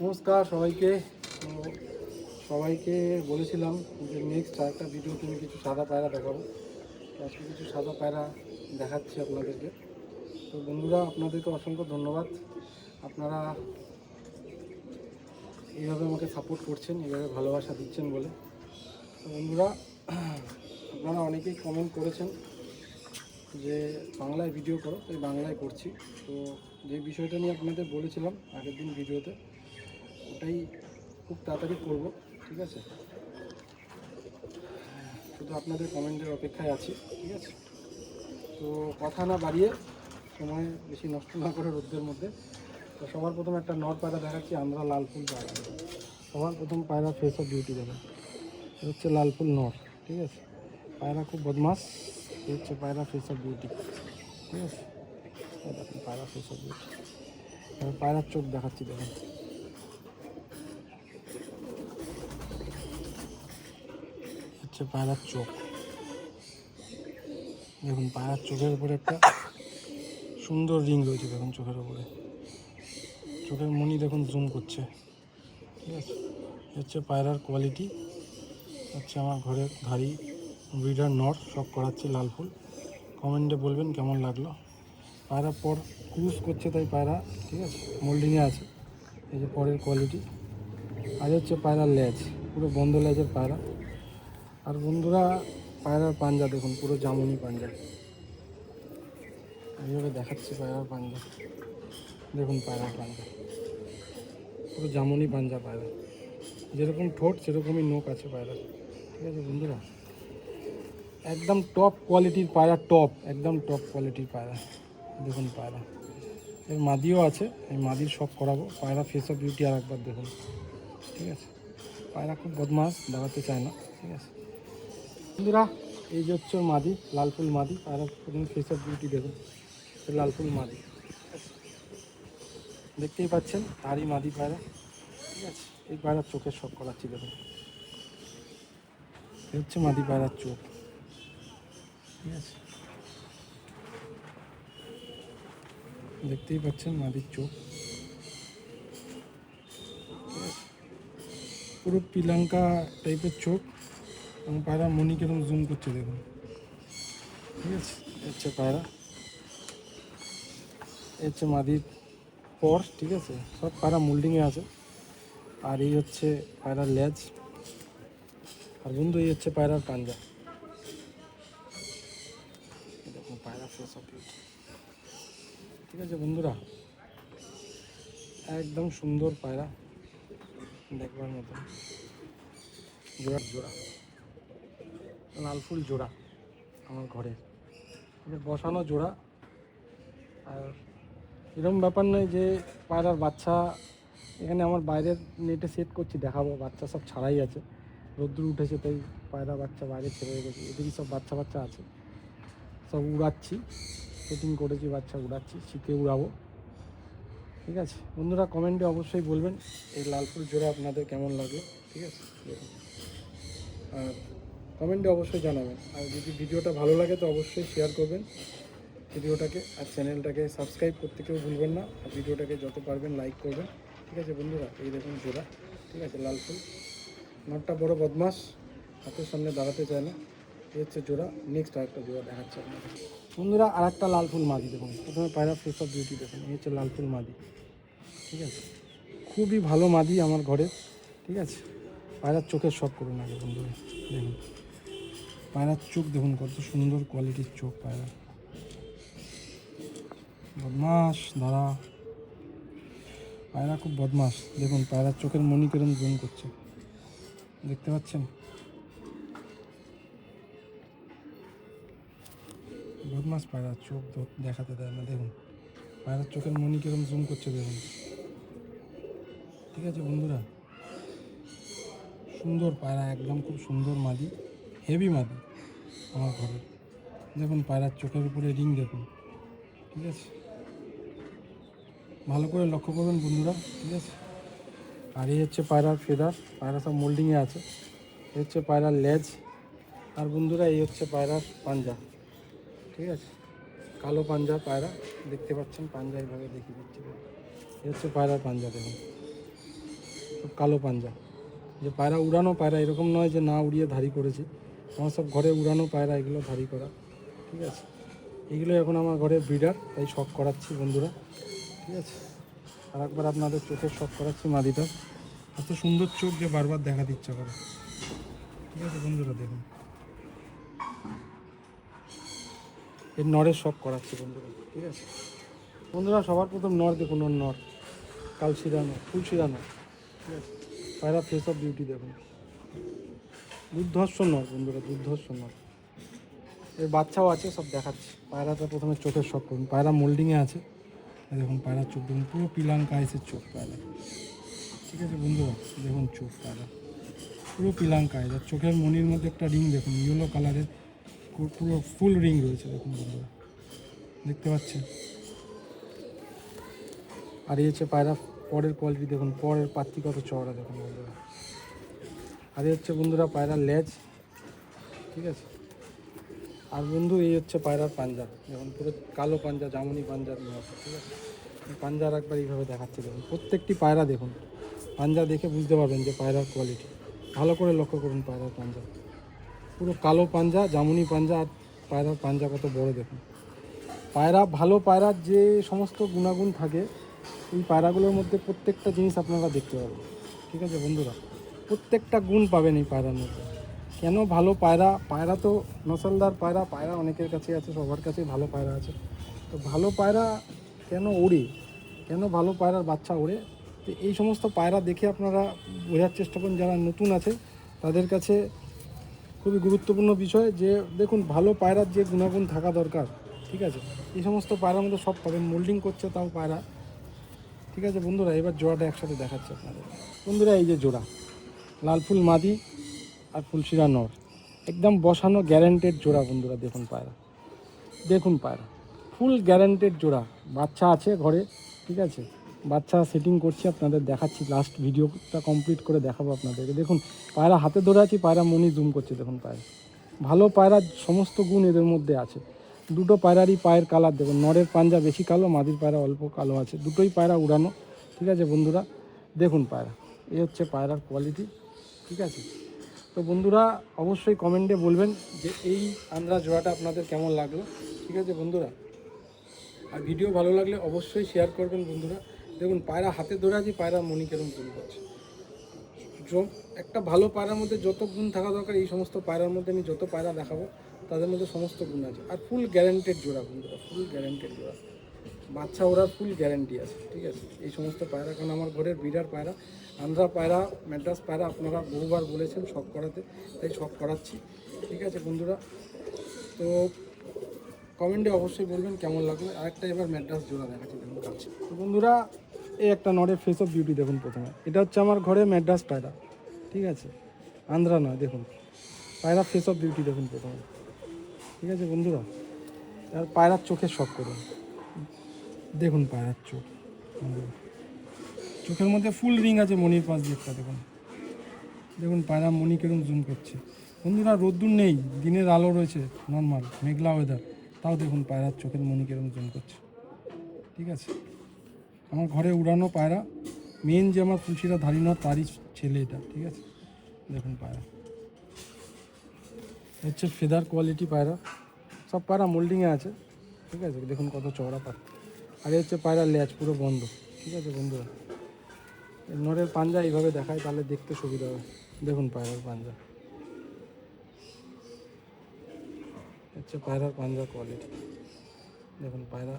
নমস্কার সবাইকে। তো সবাইকে বলেছিলাম যে নেক্সট আরেকটা ভিডিও তুমি কিছু সাদা পায়রা দেখাবো। তো আজকে কিছু সাদা পায়রা দেখাচ্ছি আপনাদেরকে। তো বন্ধুরা, আপনাদেরকে অসংখ্য ধন্যবাদ। আপনারা এইভাবে আমাকে সাপোর্ট করছেন, এইভাবে ভালোবাসা দিচ্ছেন বলে। তো বন্ধুরা, আপনারা অনেকেই কমেন্ট করেছেন যে বাংলায় ভিডিও করো, তাই বাংলায় করছি। তো যে বিষয়টা নিয়ে আপনাদের বলেছিলাম আগের দিন ভিডিওতে, ওটাই খুব তাড়াতাড়ি করব, ঠিক আছে? শুধু আপনাদের কমেন্টের অপেক্ষায় আছি, ঠিক আছে? তো কথা না বাড়িয়ে, সময় বেশি নষ্ট না করে রোদ্রের মধ্যে, তো সবার প্রথম একটা নর পায়রা দেখাচ্ছি, আমরা লাল ফুল পায়রা। সবার প্রথম পায়রা ফেস অফ বিউটি দেবেন, এটা হচ্ছে লাল ফুল নর, ঠিক আছে? পায়রা খুব বদমাস, এ হচ্ছে পায়রা ফেস অফ বিউটি, ঠিক আছে? এই দেখুন পায়রা ফেস অফ বিউটি। এবার পায়রার চোখ দেখাচ্ছি, দেখুন হচ্ছে পায়রার চোখ। দেখুন পায়রার চোখের উপরে একটা সুন্দর রিং রয়েছে, দেখুন চোখের উপরে, চোখের মনি দেখুন জুম করছে, ঠিক আছে? হচ্ছে পায়রার কোয়ালিটি। হচ্ছে আমার ঘরের ধাড়ি ব্রিডার নর, সব করাচ্ছি লাল ফুল। কমেন্টে বলবেন কেমন লাগলো। পায়রা পর ক্রুজ করছে, তাই পায়রা, ঠিক আছে, মোল্ডিংয়ে আছে। এই যে পরের কোয়ালিটি। আর হচ্ছে পায়রার লেজ, পুরো বন্ধ লেজের পায়রা। আর বন্ধুরা, পায়রার পাঞ্জা দেখুন, পুরো জামুনি পাঞ্জা। এইভাবে দেখাচ্ছি পায়রার পাঞ্জা, দেখুন পায়রার পাঞ্জা পুরো জামুনি পাঞ্জা পায়রা। যেরকম ঠোঁট সেরকমই নোক আছে পায়রা, ঠিক আছে বন্ধুরা? একদম টপ কোয়ালিটির পায়রা, একদম টপ কোয়ালিটির পায়রা। দেখুন পায়রা, এর মাদিও আছে, এই মাদির শখ করাবো। পায়রা ফেস অফ বিউটি আর একবার দেখুন, ঠিক আছে? পায়রা খুব বদমাস, দাঁড়াতে চায় না, ঠিক আছে বন্ধুরা? এই যে হচ্ছে মাদি, লালফুল মাদি। পায়রা প্রথম ফেস অফ বিউটি দেখুন, লালফুল মাদি, দেখতেই পাচ্ছেন, তারই মাদি পায়রা, ঠিক আছে? এই পায়রার চোখের শখ করাচ্ছি, দেখুন এই হচ্ছে মাদি পায়রার চোখ, ঠিক আছে? দেখতেই পাচ্ছেন মাদির চোখ, পুরো পিলাঙ্কা টাইপের চোখ, এবং পায়রা মনি কেরম জুম করছে দেখুন, ঠিক আছে? হচ্ছে পায়রা, হচ্ছে মাদির পর, ঠিক আছে? সব পায়রা মোল্ডিংয়ে আছে। আর এই হচ্ছে পায়রার লেজ। আর বন্ধু, এই হচ্ছে পায়রার পাঞ্জা। দেখুন পায়রা ফেস অফ বিউটি, ঠিক আছে বন্ধুরা? একদম সুন্দর পায়রা, দেখবার মতো। জোড়া জোড়া লালফুল জোড়া আমার ঘরে, বসানো জোড়া। আর এরকম ব্যাপার নয় যে পায়রার বাচ্চা এখানে আমার বাইরের নেটে সেট করছি, দেখাবো। বাচ্চা সব ছাড়াই আছে, রোদ্দুর উঠেছে তাই পায়রা বাচ্চা বাইরে ছেড়ে রেখেছি। এদিকে সব বাচ্চা বাচ্চা আছে, সব উড়াচ্ছি, সেটিং করেছি, বাচ্চা উড়াচ্ছি, শীতে উড়াবো, ঠিক আছে বন্ধুরা? কমেন্টে অবশ্যই বলবেন এই লালফুল জোড়া আপনাদের কেমন লাগলো, ঠিক আছে? আর কমেন্টে অবশ্যই জানাবেন। আর যদি ভিডিওটা ভালো লাগে তো অবশ্যই শেয়ার করবেন ভিডিওটাকে, আর চ্যানেলটাকে সাবস্ক্রাইব করতে কেউ ভুলবেন না। আর ভিডিওটাকে যত পারবেন লাইক করবেন, ঠিক আছে বন্ধুরা? এই দেখুন জোড়া, ঠিক আছে, লাল ফুল। নটটা বড় বদমাস, হাতের সামনে দাঁড়াতে চায় না। এই হচ্ছে জোড়া। নেক্সট আরেকটা জোড়া দেখাচ্ছে আপনাদের বন্ধুরা। আর একটা লাল ফুল মাদি দেখুন, প্রথমে পায়রা ফেস অফ বিউটি দেখুন, এই হচ্ছে লাল ফুল মাদি, ঠিক আছে? খুবই ভালো মাদি আমার ঘরে, ঠিক আছে? পায়রার চোখের শখ করুন আগে বন্ধুরা, দেখুন পায়রার চোখ দেখুন, কত সুন্দর কোয়ালিটির চোখ পায়রা। বদমাস, দাঁড়া, পায়রা খুব বদমাস। দেখুন পায়রার চোখের মনি কেরম জুম করছে, দেখতে পাচ্ছেন? বদমাস পায়রার চোখ দেখাতে দেয় না, দেখুন পায়রার চোখের মনি কেরম জুম করছে, দেখুন, ঠিক আছে বন্ধুরা? সুন্দর পায়রা, একদম খুব সুন্দর মাদি, হেভি মাদি আমার ঘরে। দেখুন পায়রার চোখের উপরে রিং দেখুন, ঠিক আছে? ভালো করে লক্ষ্য করবেন বন্ধুরা, ঠিক আছে? আর এই হচ্ছে পায়রার ফেদার, পায়রা সব মোল্ডিংয়ে আছে। এই হচ্ছে পায়রার লেজ। আর বন্ধুরা, এই হচ্ছে পায়রার পাঞ্জা, ঠিক আছে? কালো পাঞ্জা পায়রা, দেখতে পাচ্ছেন পাঞ্জা এইভাবে দেখিয়ে দিচ্ছি। এই হচ্ছে পায়রার পাঞ্জা দেখুন, কালো পাঞ্জা। যে পায়রা উড়ানো পায়রা, এরকম নয় যে না উড়িয়ে ধারি করেছি, আমার সব ঘরে উড়ানো পায়রা, এগুলো ধারি করা। ঠিক আছে, এগুলো এখন আমার ঘরে ব্রিডার, তাই শখ করাচ্ছি বন্ধুরা। ঠিক আছে, আর একবার আপনাদের চোখের শখ করাচ্ছি মাদিটা। এত সুন্দর চোখ যে বারবার দেখাতে ইচ্ছা করে। ঠিক আছে বন্ধুরা, দেখুন এর নরের শখ করাচ্ছি বন্ধুরা। ঠিক আছে বন্ধুরা, সবার প্রথম নর দেখুন, ওর নর কাল শিরানো, ফুল শিরানো। ঠিক আছে, পায়রা ফেস অফ বিউটি দেখুন, দুর্ধর্ষ নর বন্ধুরা, দুর্ধর্ষ নর। এর বাচ্চাও আছে, সব দেখাচ্ছি। পায়রাটা প্রথমে চোখের শখ করুন, পায়রা মোল্ডিংয়ে আছে। দেখুন পায়রার চোখ দেখুন, পুরো পিলাঙ্কা আইসের চোখ পায়রা। ঠিক আছে বন্ধুরা, দেখুন চোখ পায়রা পুরো পিলাঙ্কা আইস। আর চোখের মনির মধ্যে একটা রিং দেখুন, ইয়েলো কালারের, পুরো ফুল রিং রয়েছে দেখুন বন্ধুরা, দেখতে পাচ্ছেন। আর এই হচ্ছে পায়রা পরের কোয়ালিটি দেখুন, পরের পাত্তি কত চওড়া দেখুন বন্ধুরা। আর এই হচ্ছে বন্ধুরা পায়রার লেজ। ঠিক আছে, আর বন্ধু এই হচ্ছে পায়রার পাঞ্জা দেখুন, পুরো কালো পাঞ্জা, জামুনি পাঞ্জার মতো। ঠিক আছে, পাঞ্জার একবার এইভাবে দেখাচ্ছি দেখুন, প্রত্যেকটি পায়রা দেখুন, পাঞ্জা দেখে বুঝতে পারবেন যে পায়রার কোয়ালিটি। ভালো করে লক্ষ্য করুন পায়রার পাঞ্জা, পুরো কালো পাঞ্জা, জামুনি পাঞ্জা। আর পায়রার পাঞ্জা কত বড় দেখুন। পায়রা, ভালো পায়রার যে সমস্ত গুণাগুণ থাকে, এই পায়রাগুলোর মধ্যে প্রত্যেকটা জিনিস আপনারা দেখতে পাবেন। ঠিক আছে বন্ধুরা, প্রত্যেকটা গুণ পাবেন এই পায়রার মধ্যে। কেন ভালো পায়রা, পায়রা তো নসলদার পায়রা, পায়রা অনেকের কাছে আছে, সবার কাছেই ভালো পায়রা আছে। তো ভালো পায়রা কেন ওড়ে, কেন ভালো পায়রার বাচ্চা ওড়ে, তো এই সমস্ত পায়রা দেখে আপনারা বোঝার চেষ্টা করুন। যারা নতুন আছে তাদের কাছে খুবই গুরুত্বপূর্ণ বিষয় যে দেখুন ভালো পায়রার যে গুণাগুণ থাকা দরকার। ঠিক আছে, এই সমস্ত পায়রার মধ্যে সব পাবেন। মোল্ডিং করছে তাও পায়রা। ঠিক আছে বন্ধুরা, এবার জোড়াটা একসাথে দেখাচ্ছে আপনাদের। বন্ধুরা এই যে জোড়া, লাল ফুল মাদি আর ফুলশিরা নর, একদম বসানো গ্যারেন্টেড জোড়া বন্ধুরা। দেখুন পায়রা, দেখুন পায়রা ফুল গ্যারেন্টেড জোড়া। বাচ্চা আছে ঘরে। ঠিক আছে, বাচ্চা সেটিং করছি, আপনাদের দেখাচ্ছি। লাস্ট ভিডিওটা কমপ্লিট করে দেখাবো আপনাদেরকে। দেখুন পায়রা হাতে ধরে আছি, পায়রা মনি জুম করছে দেখুন। পায়রা ভালো পায়রার সমস্ত গুণ এদের মধ্যে আছে। দুটো পায়রারই পায়ের কালার দেখুন, নরের পাঞ্জা বেশি কালো, মাদির পায়রা অল্প কালো আছে। দুটোই পায়রা উড়ানো। ঠিক আছে বন্ধুরা, দেখুন পায়রা, এই হচ্ছে পায়রার কোয়ালিটি। ঠিক আছে, তো বন্ধুরা অবশ্যই কমেন্টে বলবেন যে এই আন্দ্রা জোড়াটা আপনাদের কেমন লাগলো। ঠিক আছে বন্ধুরা, আর ভিডিও ভালো লাগলে অবশ্যই শেয়ার করবেন বন্ধুরা। দেখুন পায়রা হাতে ধরে আছি, পায়রা মনি কেরম তৈরি করছে। একটা ভালো পায়রার মধ্যে যত গুণ থাকা দরকার, এই সমস্ত পায়রার মধ্যে আমি যত পায়রা দেখাবো তাদের মধ্যে সমস্ত গুণ আছে। আর ফুল গ্যারেন্টেড জোড়া বন্ধুরা, ফুল গ্যারেন্টেড জোড়া। বাচ্চা ওরার ফুল গ্যারেন্টি আছে। ঠিক আছে, এই সমস্ত পায়রা, কারণ আমার ঘরের ব্রিডার পায়রা, আন্ধ্রা পায়রা, ম্যাড্রাস পায়রা আপনারা বহুবার বলেছেন শখ করাতে, তাই শখ করাচ্ছি। ঠিক আছে বন্ধুরা, তো কমেন্টে অবশ্যই বলবেন কেমন লাগলো। আরেকটা এবার ম্যাড্রাস জোড়া দেখাচ্ছি দেখুন কাছে। তো বন্ধুরা এই একটা নরের ফেস অফ বিউটি দেখুন। প্রথমে এটা হচ্ছে আমার ঘরে ম্যাড্রাস পায়রা। ঠিক আছে, আন্ধ্রা নয়। দেখুন পায়রা ফেস অফ বিউটি দেখুন প্রথমে। ঠিক আছে বন্ধুরা, আর পায়রার চোখের শখ করুন, দেখুন পায়রার চোখ বন্ধুরা। চোখের মধ্যে ফুল রিং আছে মনির পাশ দিয়ে একটা দেখুন। দেখুন পায়রা মনি কিরম জুম করছে বন্ধুরা। রোদ্দুর নেই, দিনের আলো রয়েছে, নর্মাল মেঘলা ওয়েদার, তাও দেখুন পায়রার চোখের মনি কিরম জুম করছে। ঠিক আছে, আমার ঘরে উড়ানো পায়রা, মেন যে আমার ফুলশিরা ধারী নর তারই ছেলে এটা। ঠিক আছে, দেখুন পায়রা হচ্ছে ফেদার কোয়ালিটি পায়রা, সব পায়রা মোল্ডিংয়ে আছে। ঠিক আছে, দেখুন কত চওড়া পাত। আর এই হচ্ছে পায়রার লেজ পুরো বন্ধ। ঠিক আছে বন্ধুরা, নরের পাঞ্জা এইভাবে দেখায়, তাহলে দেখতে সুবিধা হবে। দেখুন পায়রার পাঞ্জা, হচ্ছে পায়রার পাঞ্জা কোয়ালিটি। দেখুন পায়রা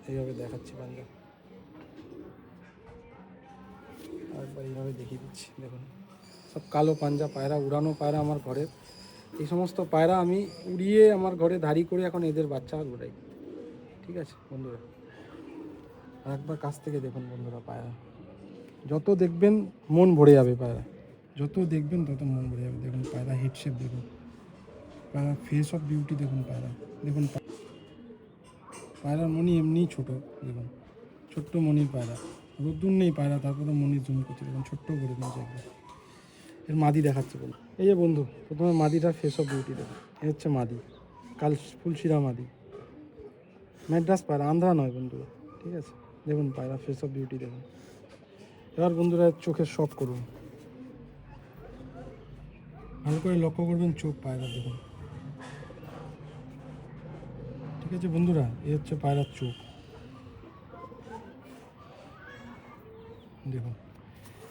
এইভাবে দেখাচ্ছি পাঞ্জা, আরেকবার এইভাবে দেখিয়ে দিচ্ছি। দেখুন সব কালো পাঞ্জা পায়রা, উড়ানো পায়রা আমার ঘরের। এই সমস্ত পায়রা আমি উড়িয়ে আমার ঘরে ধারি করে এখন এদের বাচ্চা আর উড়াই। ঠিক আছে বন্ধুরা, আর একবার কাছ থেকে দেখুন বন্ধুরা পায়রা, যত দেখবেন মন ভরে যাবে পায়রা, যত দেখবেন তত মন ভরে যাবে। দেখুন পায়রা হেডশেপ দেখুন, পায়রা ফেস অফ বিউটি দেখুন পায়রা। দেখুন পায়রার মনি এমনিই ছোটো, দেখুন ছোট্ট মনির পায়রা, রোদ্দুর নেই পায়রা, তারপরে মনি জুম করছে দেখুন, ছোট্ট করে দিয়েছে একদম। এর মাদি দেখাচ্ছে বলুন, এই যে বন্ধু প্রথমে মাদিটার ফেস অফ বিউটি দেখুন। এ হচ্ছে মাদি, কাল ফুলশিরা মাদি, ম্যাড্রাস পায়রা, আন্ধ্রা নয় বন্ধুরা। ঠিক আছে, দেখুন পায়রা ফেস অফ বিউটি দেখুন। এবার বন্ধুরা চোখের শখ করুন, ভালো করে লক্ষ্য করবেন চোখ পায়রা দেখুন। ঠিক আছে বন্ধুরা, এই হচ্ছে পায়রার চোখ দেখুন।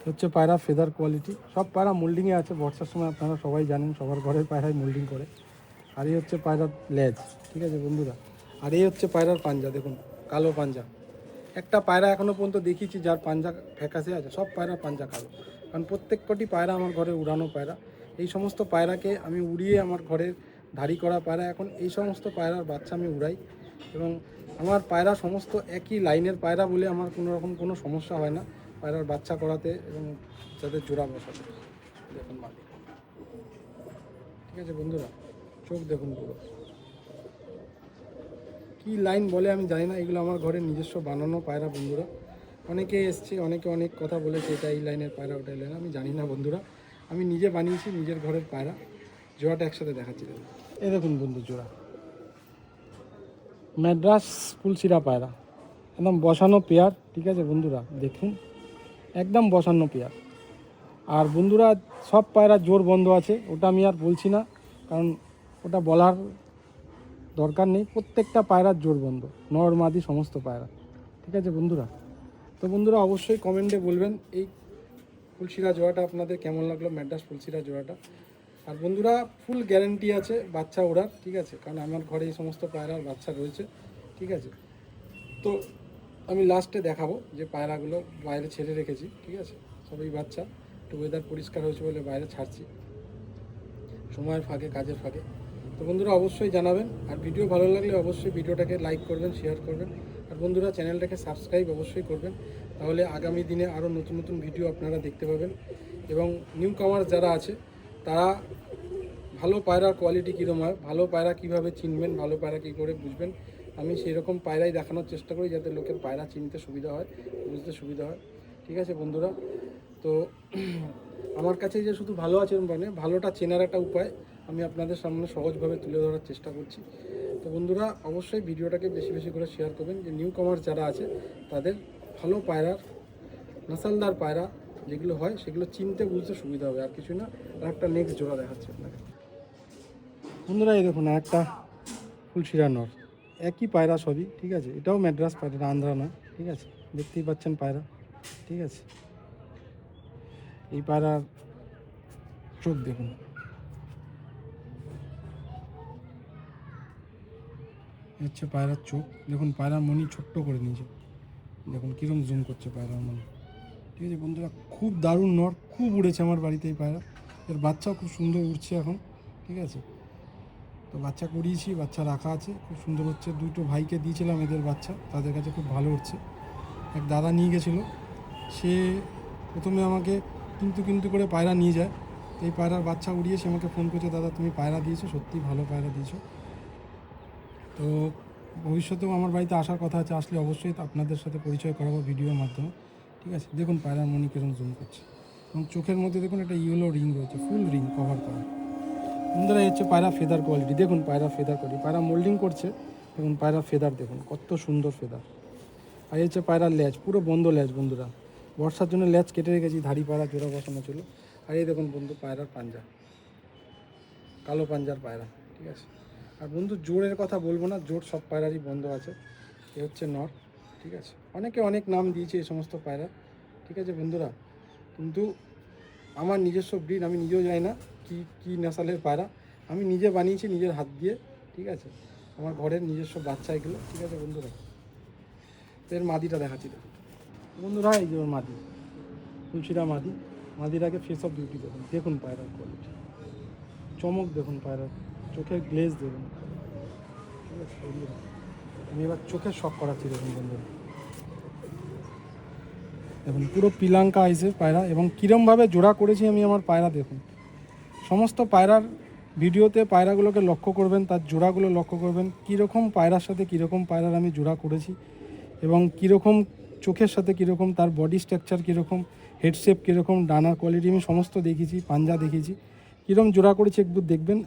হচ্ছে পায়রা ফেদার কোয়ালিটি, সব পায়রা মোল্ডিংয়ে আছে। বর্ষার সময় আপনারা সবাই জানেন সবার ঘরের পায়রায় মোল্ডিং করে। আর এই হচ্ছে পায়রার লেজ, ঠিক আছে বন্ধুরা। আর এই হচ্ছে পায়রার পাঞ্জা দেখুন, কালো পাঞ্জা। একটা পায়রা এখনও পর্যন্ত দেখিয়েছি যার পাঞ্জা ফ্যাকাশে আছে, সব পায়রার পাঞ্জা কালো। কারণ প্রত্যেক কটি পায়রা আমার ঘরে উড়ানো পায়রা। এই সমস্ত পায়রাকে আমি উড়িয়ে আমার ঘরের ধাড়ি করা পায়রা, এখন এই সমস্ত পায়রার বাচ্চা আমি উড়াই। এবং আমার পায়রা সমস্ত একই লাইনের পায়রা বলে আমার কোনো রকম কোনো সমস্যা হয় না পায়রার বাচ্চা করাতে এবং যাদের জোড়া বসাতে। দেখুন মালিক, ঠিক আছে বন্ধুরা, চোখ দেখুন পুরো। কী লাইন বলে আমি জানি না, এগুলো আমার ঘরের নিজস্ব বানানো পায়রা বন্ধুরা। অনেকে এসছে, অনেকে অনেক কথা বলেছে, এটা এই লাইনের পায়রা, ওটা এই লাইন, আমি জানি না বন্ধুরা। আমি নিজে বানিয়েছি নিজের ঘরের পায়রা। জোড়াটা একসাথে দেখাচ্ছি দেখুন। এই দেখুন বন্ধু জোড়া ম্যাড্রাস ফুলশিরা পায়রা, একদম বসানো পেয়ার। ঠিক আছে বন্ধুরা, দেখুন একদম বসানো পেয়ার। আর বন্ধুরা সব পায়রা জোর বন্ধ আছে, ওটা আমি আর বলছি না, কারণ ওটা বলার দরকার নেই। প্রত্যেকটা পায়রার জোর বন্ধ, নর মাদি সমস্ত পায়রা। ঠিক আছে বন্ধুরা, তো বন্ধুরা অবশ্যই কমেন্টে বলবেন এই ফুলশিরা জোড়াটা আপনাদের কেমন লাগলো, ম্যাড্রাস ফুলশিরা জোড়াটা। আর বন্ধুরা ফুল গ্যারেন্টি আছে বাচ্চা ওড়ার, ঠিক আছে, কারণ আমার ঘরে এই সমস্ত পায়রার বাচ্চা রয়েছে। ঠিক আছে, তো আমি লাস্টে দেখাবো যে পায়রাগুলো বাইরে ছেড়ে রেখেছি। ঠিক আছে, সবই বাচ্চা, একটু ওয়েদার পরিষ্কার হয়েছে বলে বাইরে ছাড়ছি সময়ের ফাঁকে, কাজের ফাঁকে। তো বন্ধুরা অবশ্যই জানাবেন, আর ভিডিও ভালো লাগলে অবশ্যই ভিডিওটাকে লাইক করবেন, শেয়ার করবেন। আর বন্ধুরা চ্যানেলটাকে সাবস্ক্রাইব অবশ্যই করবেন, তাহলে আগামী দিনে আরও নতুন নতুন ভিডিও আপনারা দেখতে পাবেন। এবং নিউ কামার যারা আছে তারা ভালো পায়রার কোয়ালিটি কীরকম হয়, ভালো পায়রা কীভাবে চিনবেন, ভালো পায়রা কী করে বুঝবেন, আমি সেই রকম পায়রাই দেখানোর চেষ্টা করি যাতে লোকের পায়রা চিনতে সুবিধা হয়, বুঝতে সুবিধা হয়। ঠিক আছে বন্ধুরা, তো আমার কাছে যে শুধু ভালো আছে মানে ভালোটা চেনার একটা উপায় আমি আপনাদের সামনে সহজভাবে তুলে ধরার চেষ্টা করছি। তো বন্ধুরা অবশ্যই ভিডিওটাকে বেশি বেশি করে শেয়ার করবেন, যে নিউ কামার যারা আছে তাদের ভালো পায়রার, নাসালদার পায়রা যেগুলো হয় সেগুলো চিনতে বুঝতে সুবিধা হবে, আর কিছু না। আর একটা নেক্সট জোড়া দেখাচ্ছে আপনাকে বন্ধুরা, এই দেখুন একটা ফুলশিরা নর, একই পায়রা সবই। ঠিক আছে, এটাও ম্যাড্রাস পায়রা, আন্ধ্রা নয়। ঠিক আছে, দেখতেই পাচ্ছেন পায়রা। ঠিক আছে, এই পায়রার চোখ দেখুন, হচ্ছে পায়রার চোখ দেখুন। পায়রার মনি ছোট্ট করে নিয়েছে দেখুন, কীরকম জুম করছে পায়রার মনি। ঠিক আছে বন্ধুরা, খুব দারুণ নর, খুব উড়েছে আমার বাড়িতে এই পায়রা। এর বাচ্চাও খুব সুন্দর উড়ছে এখন। ঠিক আছে, তো বাচ্চা করিয়েছি, বাচ্চা রাখা আছে, খুব সুন্দর হচ্ছে। দুটো ভাইকে দিয়েছিলাম এদের বাচ্চা, তাদের কাছে খুব ভালো উঠছে। এক দাদা নিয়ে গেছিলো, সে প্রথমে আমাকে কিন্তু করে পায়রা নিয়ে যায়। এই পায়রার বাচ্চা উড়িয়ে সে আমাকে ফোন করছে, দাদা তুমি পায়রা দিয়েছো, সত্যিই ভালো পায়রা দিয়েছো। তো ভবিষ্যতেও আমার বাড়িতে আসার কথা আছে, আসলে অবশ্যই আপনাদের সাথে পরিচয় করাবো ভিডিওর মাধ্যমে। ঠিক আছে, দেখুন পায়রার মনি কিরকম জুম করছে, এবং চোখের মধ্যে দেখুন একটা ইয়েলো রিং রয়েছে, ফুল রিং কভার করা। বন্ধুরা হচ্ছে পায়রা ফেদার কোয়ালিটি, দেখুন পায়রা ফেদার কোয়ালিটি, পায়রা মোল্ডিং করছে দেখুন, পায়রা ফেদার দেখুন কত সুন্দর ফেদার। আর হচ্ছে পায়রার লেজ, পুরো বন্ধ লেজ বন্ধুরা, বর্ষার জন্য লেজ কেটে রেখেছি, ধাড়ি পায়রা জোড়া বসানো ছিল। আর এই দেখুন বন্ধু পায়রার পাঞ্জা, কালো পাঞ্জার পায়রা। ঠিক আছে, আর বন্ধু জোরের কথা বলবো না, জোর সব পায়রারই বন্ধ আছে। এ হচ্ছে নর। ঠিক আছে, অনেকে অনেক নাম দিয়েছে এই সমস্ত পায়রা। ঠিক আছে বন্ধুরা, কিন্তু আমার নিজস্ব ব্রিড, আমি নিজেও জানি না কী নেশালের পায়রা, আমি নিজে বানিয়েছি নিজের হাত দিয়ে। ঠিক আছে, আমার ঘরের নিজস্ব বাচ্চা এগুলো। ঠিক আছে বন্ধুরা, এর মাদিটা দেখাচ্ছি বন্ধুরা, এই যে ওর মাদি, ফুলশিরা মাদি। মাদির আগে ফেস অফ বিউটি দেখুন, দেখুন পায়রার কোয়ালিটি, চমক দেখুন পায়রার, চোখের গ্লেজ দেখুন। ঠিক আছে বন্ধুরা, আমি এবার চোখের শখ করাচ্ছি দেখুন বন্ধুরা, দেখুন পুরো পিলাঙ্কা আইসের পায়রা, এবং কীরমভাবে জোড়া করেছি আমি আমার পায়রা দেখুন। সমস্ত পায়রার ভিডিওতে পায়রাগুলোকে লক্ষ্য করবেন, তার জোড়াগুলো লক্ষ্য করবেন, কীরকম পায়রার সাথে কীরকম পায়রার আমি জোড়া করেছি, এবং কীরকম চোখের সাথে কীরকম তার বডি স্ট্রাকচার, কীরকম হেড শেপ, কীরকম ডানার কোয়ালিটি আমি সমস্ত দেখিয়েছি, পাঞ্জা দেখিয়েছি, কীরকম জোড়া করেছি একটু দেখবেন,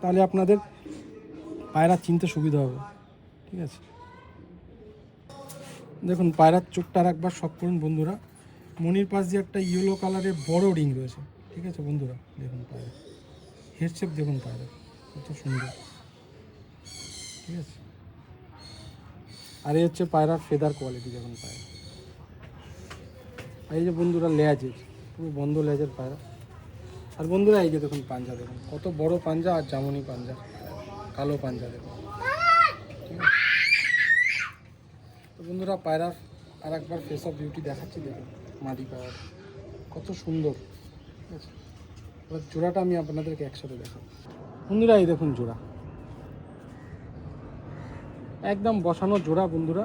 তাহলে আপনাদের পায়রা চিনতে সুবিধা হবে। ঠিক আছে, দেখুন পায়রার চোখটা আর একবার শখ করুন বন্ধুরা, মনির পাশ দিয়ে একটা ইয়েলো কালারের বড় রিং রয়েছে, ঠিক আছে বন্ধুরা। দেখুন পায়রা হেড শেপ, দেখুন পায়রা কত সুন্দর, ঠিক আছে। আর এই হচ্ছে পায়রার ফেদার কোয়ালিটি, দেখুন পায়রা। আর এই যে বন্ধুরা লেজের, পুরো বন্ধ লেজের পায়রা। আর বন্ধুরা এই যে দেখুন পাঞ্জা, দেখুন কত বড় পাঞ্জা, আর জামনি পাঞ্জা, কালো পাঞ্জা, দেখুন। তো বন্ধুরা পায়রার আর একবার ফেস অফ বিউটি দেখাচ্ছি, দেখুন মাদি পায়রা কত সুন্দর, ঠিক আছে। এবার জোড়াটা আমি আপনাদেরকে একসাথে দেখাবো। বন্ধুরা এই দেখুন জোড়া, একদম বসানো জোড়া বন্ধুরা,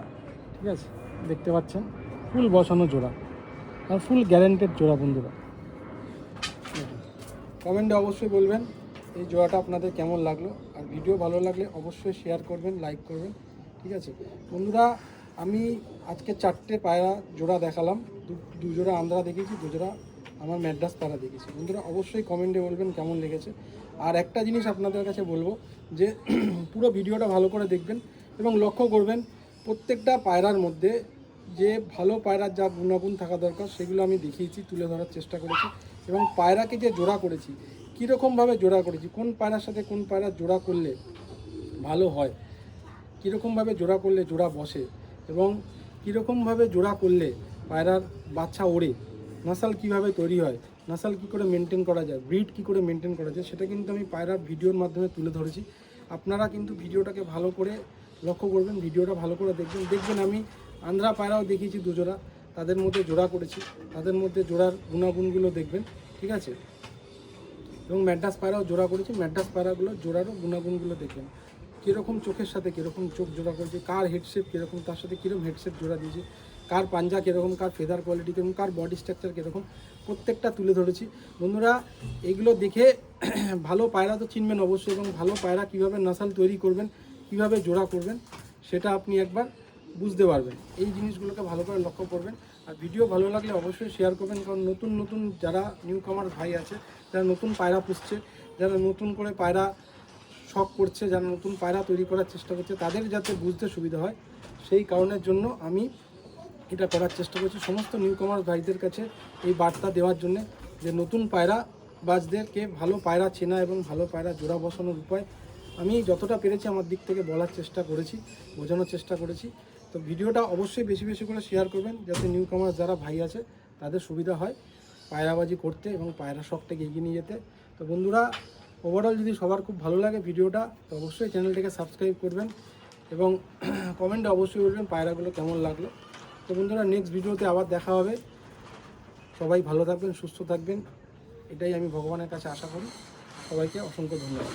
ঠিক আছে। দেখতে পাচ্ছেন ফুল বসানো জোড়া, আর ফুল গ্যারেন্টেড জোড়া বন্ধুরা। কমেন্টে অবশ্যই বলবেন এই জোড়াটা আপনাদের কেমন লাগলো, আর ভিডিও ভালো লাগলে অবশ্যই শেয়ার করবেন, লাইক করবেন, ঠিক আছে বন্ধুরা। আমি আজকে 4টে পায়রা জোড়া দেখালাম, দু জোড়া আন্দ্রা দেখেছি, 2 জোড়া আমার ম্যাড্রাস পায়রা দেখেছি বন্ধুরা। অবশ্যই কমেন্টে বলবেন কেমন লেগেছে। আর একটা জিনিস আপনাদের কাছে বলবো যে পুরো ভিডিওটা ভালো করে দেখবেন এবং লক্ষ্য করবেন প্রত্যেকটা পায়রার মধ্যে যে ভালো পায়রার যা গুণাগুণ থাকা দরকার সেগুলো আমি দেখিয়েছি, তুলে ধরার চেষ্টা করেছি। এবং পায়রাকে যে জোড়া করেছি, কীরকমভাবে জোড়া করেছি, কোন পায়রার সাথে কোন পায়রার জোড়া করলে ভালো হয়, কীরকমভাবে জোড়া করলে জোড়া বসে, এবং কীরকমভাবে জোড়া করলে পায়রার বাচ্চা ওড়ে, নাসাল কীভাবে তৈরি হয়, নাসাল কী করে মেনটেন করা যায়, ব্রিড কী করে মেনটেন করা যায়, সেটা কিন্তু আমি পায়রার ভিডিওর মাধ্যমে তুলে ধরেছি। আপনারা কিন্তু ভিডিওটাকে ভালো করে লক্ষ্য করবেন, ভিডিওটা ভালো করে দেখবেন আমি আন্ধ্রা পায়রাও দেখিয়েছি 2 জোড়া, তাদের মধ্যে জোড়া করেছি, তাদের মধ্যে জোড়ার গুণাগুণগুলো দেখবেন, ঠিক আছে। এবং ম্যাড্রাস পায়রাও জোড়া করেছি, ম্যাড্রাস পায়রাগুলো জোড়ারও গুণাগুণগুলো দেখবেন, কীরকম চোখের সাথে কীরকম চোখ জোড়া করেছে, কার হেডশেপ কীরকম, তার সাথে কীরকম হেডশেপ জোড়া দিয়েছে, কার পাঞ্জা কীরকম, কার ফেদার কোয়ালিটি কীরকম, কার বডি স্ট্রাকচার কীরকম, প্রত্যেকটা তুলে ধরেছি বন্ধুরা। এগুলো দেখে ভালো পায়রা তো চিনবেন অবশ্যই, এবং ভালো পায়রা কীভাবে নাসাল তৈরি করবেন, কীভাবে জোড়া করবেন, সেটা আপনি একবার বুঝতে পারবেন। এই জিনিসগুলোকে ভালো করে লক্ষ্য করবেন। আর ভিডিও ভালো লাগলে অবশ্যই শেয়ার করবেন, কারণ নতুন নতুন যারা নিউ কামার ভাই আছে, যারা নতুন পায়রা পুষছে, যারা নতুন করে পায়রা শখ করছে, যারা নতুন পায়রা তৈরি করার চেষ্টা করছে, তাদের যাতে বুঝতে সুবিধা হয় সেই কারণের জন্য আমি এটা করার চেষ্টা করছি। সমস্ত নিউ কামার ভাইদের কাছে এই বার্তা দেওয়ার জন্য যে নতুন পায়রা বাজদেরকে ভালো পায়রা চেনা এবং ভালো পায়রা জোড়া বসানোর উপায় আমি যতটা পেরেছি আমার দিক থেকে বলার চেষ্টা করেছি, বোঝানোর চেষ্টা করেছি। তো ভিডিওটা অবশ্যই বেশি বেশি করে শেয়ার করবেন, যাতে নিউ কামার যারা ভাই আছে তাদের সুবিধা হয় পায়রাবাজি করতে এবং পায়রা শখটাকে এগিয়ে নিয়ে যেতে। তো বন্ধুরা ওভারঅল যদি সবার খুব ভালো লাগে ভিডিওটা, তো অবশ্যই চ্যানেলটাকে সাবস্ক্রাইব করবেন এবং কমেন্টে অবশ্যই বলবেন পায়রাগুলো কেমন লাগলো। তো বন্ধুরা নেক্সট ভিডিওতে আবার দেখা হবে। সবাই ভালো থাকবেন, সুস্থ থাকবেন, এটাই আমি ভগবানের কাছে আশা করি। সবাইকে অসংখ্য ধন্যবাদ।